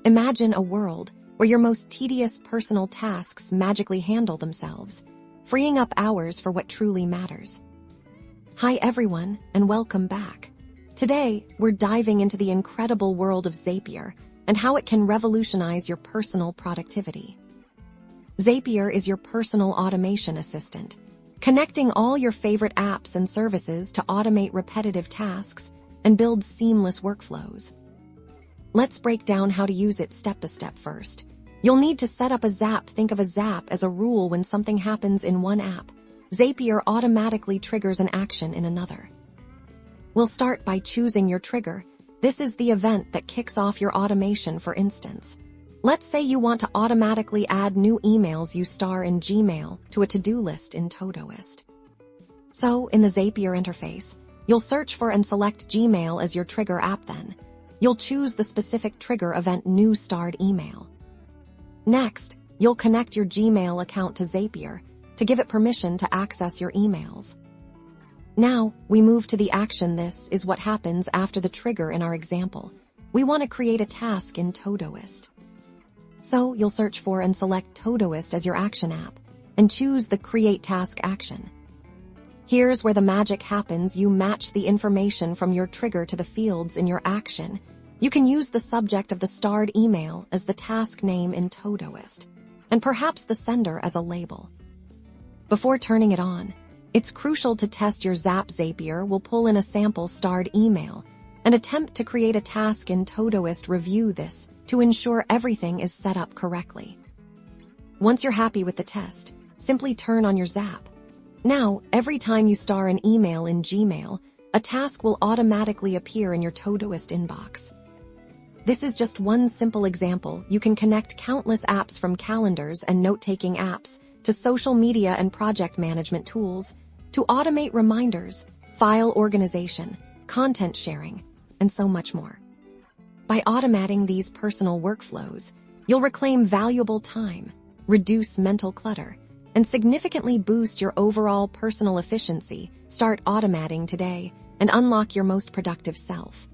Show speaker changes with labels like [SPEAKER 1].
[SPEAKER 1] Imagine a world where your most tedious personal tasks magically handle themselves, freeing up hours for what truly matters. Hi everyone, and welcome back. Today, we're diving into the incredible world of Zapier and how it can revolutionize your personal productivity. Zapier is your personal automation assistant, connecting all your favorite apps and services to automate repetitive tasks and build seamless workflows. Let's break down how to use it step by step first. You'll need to set up a Zap. Think of a Zap as a rule. When something happens in one app, Zapier automatically triggers an action in another. We'll start by choosing your trigger. This is the event that kicks off your automation. For instance, let's say you want to automatically add new emails you star in Gmail to a to-do list in Todoist. So, in the Zapier interface, you'll search for and select Gmail as your trigger app. Then, you'll choose the specific trigger event new starred email. Next, you'll connect your Gmail account to Zapier to give it permission to access your emails. Now, we move to the action. This is what happens after the trigger in our example. We want to create a task in Todoist. So, you'll search for and select Todoist as your action app and choose the Create Task action. Here's where the magic happens. You match the information from your trigger to the fields in your action. You can use the subject of the starred email as the task name in Todoist, and perhaps the sender as a label. Before turning it on, it's crucial to test your Zap. Zapier will pull in a sample starred email and attempt to create a task in Todoist. Review this to ensure everything is set up correctly. Once you're happy with the test, simply turn on your Zap. Now, every time you star an email in Gmail, a task will automatically appear in your Todoist inbox. This is just one simple example. You can connect countless apps, from calendars and note-taking apps to social media and project management tools, to automate reminders, file organization, content sharing, and so much more. By automating these personal workflows, you'll reclaim valuable time, reduce mental clutter, and significantly boost your overall personal efficiency. Start automating today and unlock your most productive self.